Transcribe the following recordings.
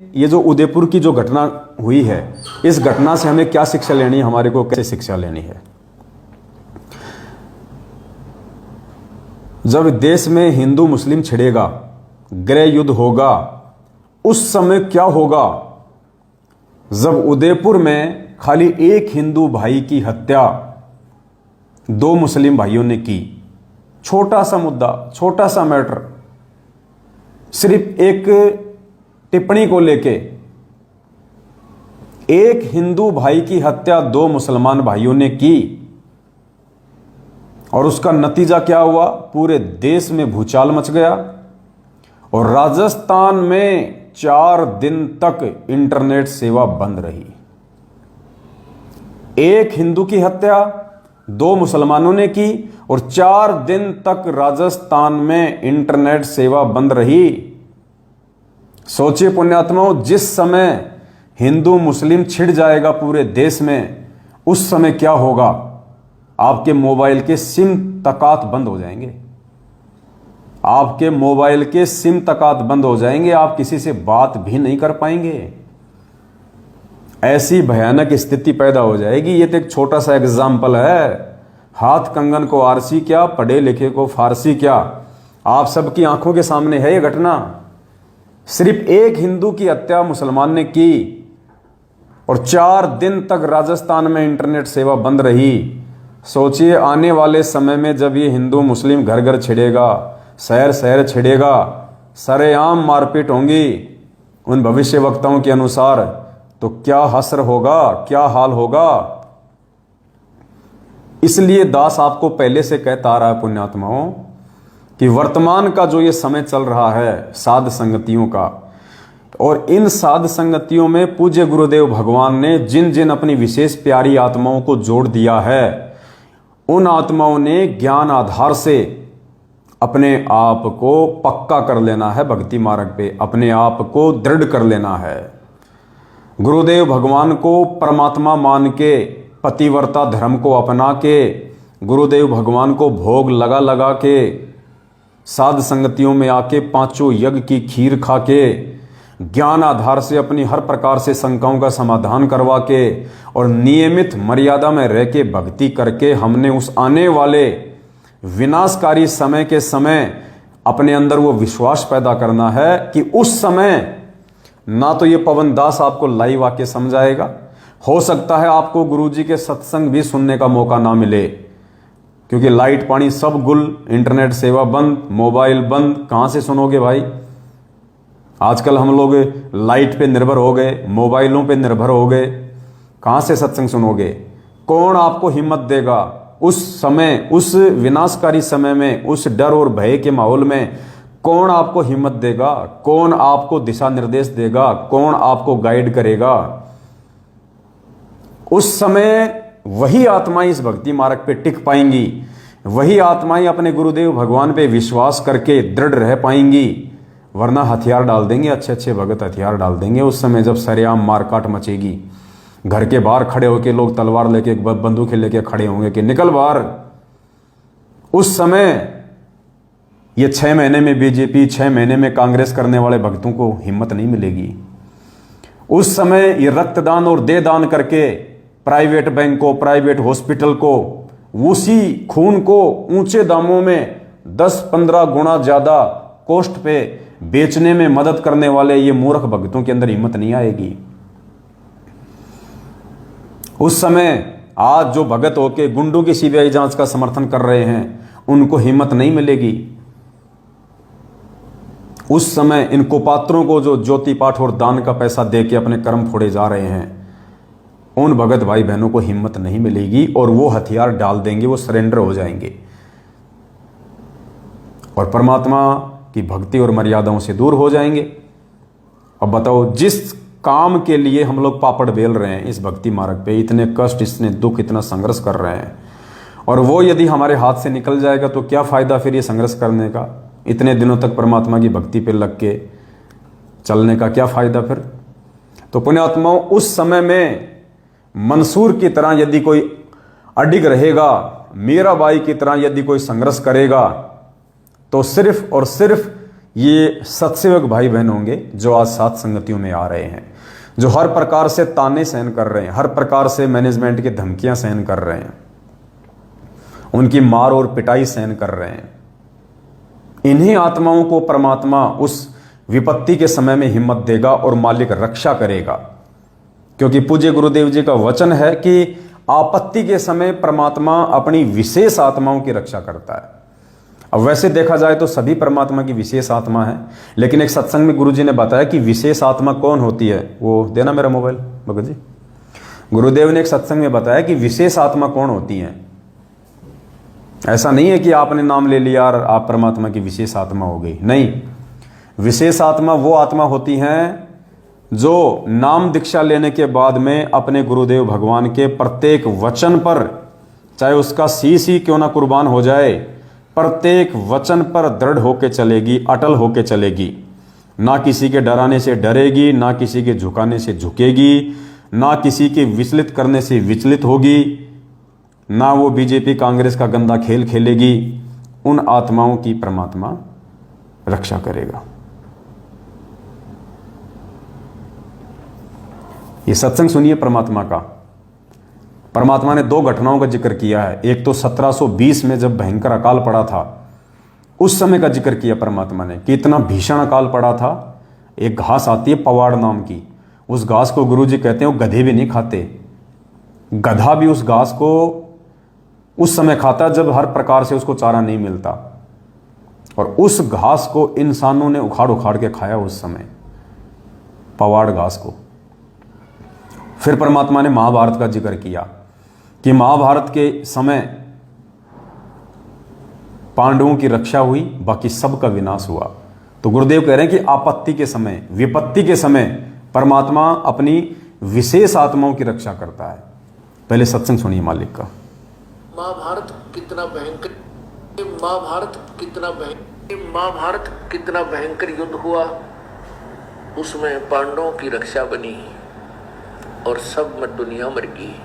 ये जो उदयपुर की जो घटना हुई है, इस घटना से हमें क्या शिक्षा लेनी है, हमारे को कैसे शिक्षा लेनी है। जब देश में हिंदू मुस्लिम छिड़ेगा, गृह युद्ध होगा, उस समय क्या होगा। जब उदयपुर में खाली एक हिंदू भाई की हत्या दो मुस्लिम भाइयों ने की, छोटा सा मुद्दा, छोटा सा मैटर, सिर्फ एक टिप्पणी को लेके एक हिंदू भाई की हत्या दो मुसलमान भाइयों ने की, और उसका नतीजा क्या हुआ, पूरे देश में भूचाल मच गया। और राजस्थान में 4 दिन तक इंटरनेट सेवा बंद रही। एक हिंदू की हत्या दो मुसलमानों ने की और 4 दिन तक राजस्थान में इंटरनेट सेवा बंद रही। सोचिए पुण्यात्माओं, जिस समय हिंदू मुस्लिम छिड़ जाएगा पूरे देश में, उस समय क्या होगा। आपके मोबाइल के सिम तकात बंद हो जाएंगे, आपके मोबाइल के सिम तकात बंद हो जाएंगे, आप किसी से बात भी नहीं कर पाएंगे। ऐसी भयानक स्थिति पैदा हो जाएगी। ये तो एक छोटा सा एग्जाम्पल है। हाथ कंगन को आरसी क्या, पढ़े लिखे को फारसी क्या, आप सबकी आंखों के सामने है ये घटना। सिर्फ एक हिंदू की हत्या मुसलमान ने की और 4 दिन तक राजस्थान में इंटरनेट सेवा बंद रही। सोचिए आने वाले समय में जब ये हिंदू मुस्लिम घर घर छिड़ेगा, शहर शहर छिड़ेगा, सरेआम मारपीट होंगी उन भविष्य वक्ताओं के अनुसार, तो क्या हश्र होगा, क्या हाल होगा। इसलिए दास आपको पहले से कहता आ रहा है पुण्यात्माओं कि वर्तमान का जो ये समय चल रहा है साध संगतियों का, और इन साध संगतियों में पूज्य गुरुदेव भगवान ने जिन जिन अपनी विशेष प्यारी आत्माओं को जोड़ दिया है, उन आत्माओं ने ज्ञान आधार से अपने आप को पक्का कर लेना है, भक्ति मार्ग पे अपने आप को दृढ़ कर लेना है। गुरुदेव भगवान को परमात्मा मान के, पतिव्रता धर्म को अपना के, गुरुदेव भगवान को भोग लगा लगा के, साध संगतियों में आके 5 यज्ञ की खीर खा के, ज्ञान आधार से अपनी हर प्रकार से शंकाओं का समाधान करवा के और नियमित मर्यादा में रह के भक्ति करके, हमने उस आने वाले विनाशकारी समय के समय अपने अंदर वो विश्वास पैदा करना है कि उस समय ना तो ये पवन दास आपको लाइव आके समझाएगा, हो सकता है आपको गुरुजी के सत्संग भी सुनने का मौका ना मिले, क्योंकि लाइट पानी सब गुल, इंटरनेट सेवा बंद, मोबाइल बंद, कहां से सुनोगे भाई। आजकल हम लोग लाइट पे निर्भर हो गए, मोबाइलों पे निर्भर हो गए, कहां से सत्संग सुनोगे। कौन आपको हिम्मत देगा उस समय, उस विनाशकारी समय में, उस डर और भय के माहौल में कौन आपको हिम्मत देगा, कौन आपको दिशा निर्देश देगा, कौन आपको गाइड करेगा। उस समय वही आत्माएं इस भक्ति मार्ग पे टिक पाएंगी, वही आत्माएं अपने गुरुदेव भगवान पे विश्वास करके दृढ़ रह पाएंगी। वरना हथियार डाल देंगे, अच्छे अच्छे भगत हथियार डाल देंगे उस समय जब सरेआम मारकाट मचेगी। घर के बाहर खड़े होके लोग तलवार लेके, बंदूकें लेके खड़े होंगे कि निकल बाहर। उस समय ये 6 महीने में बीजेपी, 6 महीने में कांग्रेस करने वाले भक्तों को हिम्मत नहीं मिलेगी। उस समय ये रक्तदान और देह दान करके प्राइवेट बैंक को, प्राइवेट हॉस्पिटल को, उसी खून को ऊंचे दामों में 10-15 गुना ज्यादा कॉस्ट पे बेचने में मदद करने वाले ये मूर्ख भक्तों के अंदर हिम्मत नहीं आएगी। उस समय आज जो भगत होके गुंडों की सीबीआई जांच का समर्थन कर रहे हैं, उनको हिम्मत नहीं मिलेगी। उस समय इन कुपात्रों को जो ज्योति पाठ और दान का पैसा देके अपने कर्म फोड़े जा रहे हैं, उन भगत भाई बहनों को हिम्मत नहीं मिलेगी और वो हथियार डाल देंगे, वो सरेंडर हो जाएंगे और परमात्मा की भक्ति और मर्यादाओं से दूर हो जाएंगे। अब बताओ, जिस काम के लिए हम लोग पापड़ बेल रहे हैं इस भक्ति मार्ग पे, इतने कष्ट, इतने दुख, इतना संघर्ष कर रहे हैं, और वो यदि हमारे हाथ से निकल जाएगा तो क्या फायदा फिर ये संघर्ष करने का। इतने दिनों तक परमात्मा की भक्ति पे लग के चलने का क्या फायदा फिर। तो पुण्यात्माओं, उस समय में मंसूर की तरह यदि कोई अडिग रहेगा, मीराबाई की तरह यदि कोई संघर्ष करेगा, तो सिर्फ और सिर्फ ये सत्सेवक भाई बहन होंगे जो आज सात संगतियों में आ रहे हैं, जो हर प्रकार से ताने सहन कर रहे हैं, हर प्रकार से मैनेजमेंट की धमकियां सहन कर रहे हैं, उनकी मार और पिटाई सहन कर रहे हैं। इन्हीं आत्माओं को परमात्मा उस विपत्ति के समय में हिम्मत देगा और मालिक रक्षा करेगा, क्योंकि पूज्य गुरुदेव जी का वचन है कि आपत्ति के समय परमात्मा अपनी विशेष आत्माओं की रक्षा करता है। अब वैसे देखा जाए तो सभी परमात्मा की विशेष आत्मा है, लेकिन एक सत्संग में गुरुजी ने बताया कि विशेष आत्मा कौन होती है। वो देना मेरा मोबाइल भगत जी। गुरुदेव ने एक सत्संग में बताया कि विशेष आत्मा कौन होती है। ऐसा नहीं है कि आपने नाम ले लिया और आप परमात्मा की विशेष आत्मा हो गई, नहीं। विशेष आत्मा वो आत्मा होती हैं जो नाम दीक्षा लेने के बाद में अपने गुरुदेव भगवान के प्रत्येक वचन पर, चाहे उसका शीश ही क्यों ना कुर्बान हो जाए, प्रत्येक वचन पर दृढ़ होके चलेगी, अटल होके चलेगी। ना किसी के डराने से डरेगी, ना किसी के झुकाने से झुकेगी, ना किसी के विचलित करने से विचलित होगी, ना वो बीजेपी कांग्रेस का गंदा खेल खेलेगी। उन आत्माओं की परमात्मा रक्षा करेगा। ये सत्संग सुनिए परमात्मा का। परमात्मा ने दो घटनाओं का जिक्र किया है। एक तो 1720 में जब भयंकर अकाल पड़ा था, उस समय का जिक्र किया परमात्मा ने कि इतना भीषण अकाल पड़ा था। एक घास आती है पवाड़ नाम की, उस घास को गुरुजी कहते हैं वो गधे भी नहीं खाते, गधा भी उस घास को उस समय खाता जब हर प्रकार से उसको चारा नहीं मिलता, और उस घास को इंसानों ने उखाड़ उखाड़ के खाया उस समय, पवाड़ घास को। फिर परमात्मा ने महाभारत का जिक्र किया कि महाभारत के समय पांडवों की रक्षा हुई, बाकी सबका विनाश हुआ। तो गुरुदेव कह रहे हैं कि आपत्ति के समय, विपत्ति के समय परमात्मा अपनी विशेष आत्माओं की रक्षा करता है। पहले सत्संग सुनिए मालिक का। महाभारत कितना भयंकर युद्ध हुआ, उसमें पांडवों की रक्षा बनी और सब में दुनिया मर गई।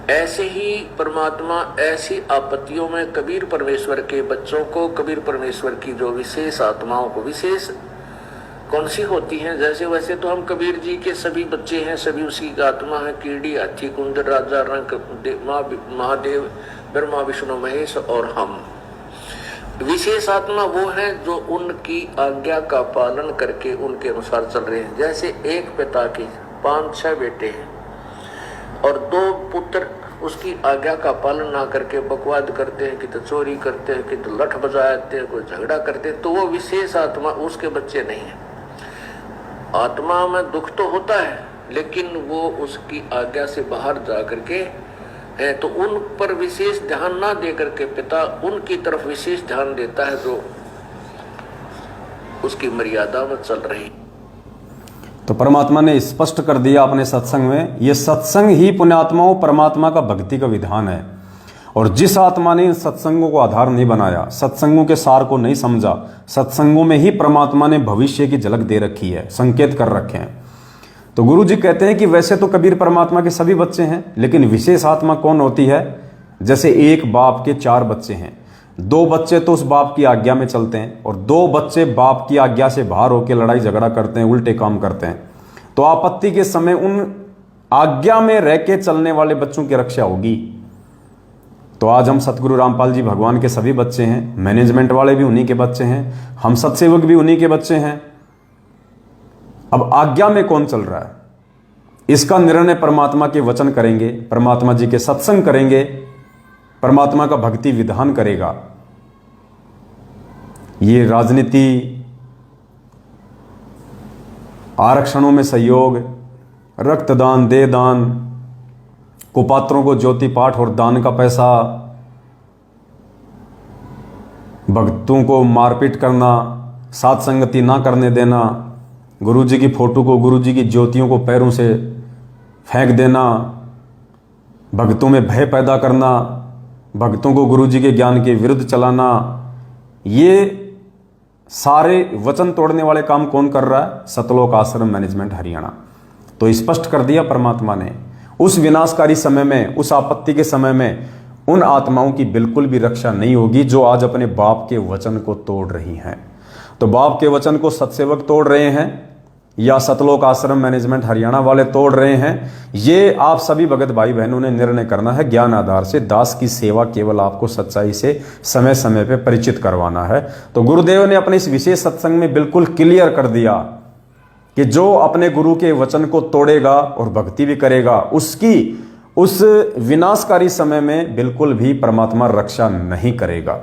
ऐसे ही परमात्मा ऐसी आपत्तियों में कबीर परमेश्वर के बच्चों को, कबीर परमेश्वर की जो विशेष आत्माओं को, विशेष कौन सी होती हैं, जैसे वैसे तो हम कबीर जी के सभी बच्चे हैं, सभी उसी की आत्मा है। कीड़ी, हाथी, कुंद, राजा, रंग, महादेव, ब्रह्मा, विष्णु, महेश और हम। विशेष आत्मा वो है जो उनकी आज्ञा का पालन करके उनके अनुसार चल रहे हैं। जैसे एक पिता के 5-6 बेटे हैं और 2 पुत्र उसकी आज्ञा का पालन ना करके बकवाद करते हैं, कि तो चोरी करते हैं, कि तो लठ बजाते हैं, कोई झगड़ा करते हैं, तो वो विशेष आत्मा उसके बच्चे नहीं है। आत्मा में दुख तो होता है, लेकिन वो उसकी आज्ञा से बाहर जा करके है, तो उन पर विशेष ध्यान ना दे करके पिता उनकी तरफ विशेष ध्यान देता है जो उसकी मर्यादा में चल रही। तो परमात्मा ने स्पष्ट कर दिया अपने सत्संग में, ये सत्संग ही पुण्यात्माओं परमात्मा का भक्ति का विधान है। और जिस आत्मा ने इन सत्संगों को आधार नहीं बनाया, सत्संगों के सार को नहीं समझा, सत्संगों में ही परमात्मा ने भविष्य की झलक दे रखी है, संकेत कर रखे हैं। तो गुरु जी कहते हैं कि वैसे तो कबीर परमात्मा के सभी बच्चे हैं, लेकिन विशेष आत्मा कौन होती है। जैसे एक बाप के 4 बच्चे हैं, 2 बच्चे तो उस बाप की आज्ञा में चलते हैं और 2 बच्चे बाप की आज्ञा से बाहर होकर लड़ाई झगड़ा करते हैं, उल्टे काम करते हैं। तो आपत्ति के समय उन आज्ञा में रह के चलने वाले बच्चों की रक्षा होगी। तो आज हम सतगुरु रामपाल जी भगवान के सभी बच्चे हैं, मैनेजमेंट वाले भी उन्हीं के बच्चे हैं, हम सत्सेवक भी उन्हीं के बच्चे हैं। अब आज्ञा में कौन चल रहा है, इसका निर्णय परमात्मा के वचन करेंगे, परमात्मा जी के सत्संग करेंगे, परमात्मा का भक्ति विधान करेगा। ये राजनीति, आरक्षणों में सहयोग, रक्तदान, देदान, कुपात्रों को ज्योति पाठ और दान का पैसा, भक्तों को मारपीट करना, साथ संगति ना करने देना, गुरुजी की फोटो को, गुरुजी की ज्योतियों को पैरों से फेंक देना, भक्तों में भय पैदा करना, भक्तों को गुरुजी के ज्ञान के विरुद्ध चलाना, ये सारे वचन तोड़ने वाले काम कौन कर रहा है। सतलोक आश्रम मैनेजमेंट हरियाणा। तो स्पष्ट कर दिया परमात्मा ने, उस विनाशकारी समय में, उस आपत्ति के समय में उन आत्माओं की बिल्कुल भी रक्षा नहीं होगी जो आज अपने बाप के वचन को तोड़ रही हैं। तो बाप के वचन को सत्सेवक तोड़ रहे हैं या सतलोक आश्रम मैनेजमेंट हरियाणा वाले तोड़ रहे हैं, ये आप सभी भगत भाई बहनों ने निर्णय करना है। ज्ञान आधार से दास की सेवा केवल आपको सच्चाई से समय समय पे परिचित करवाना है। तो गुरुदेव ने अपने इस विशेष सत्संग में बिल्कुल क्लियर कर दिया कि जो अपने गुरु के वचन को तोड़ेगा और भक्ति भी करेगा, उसकी उस विनाशकारी समय में बिल्कुल भी परमात्मा रक्षा नहीं करेगा।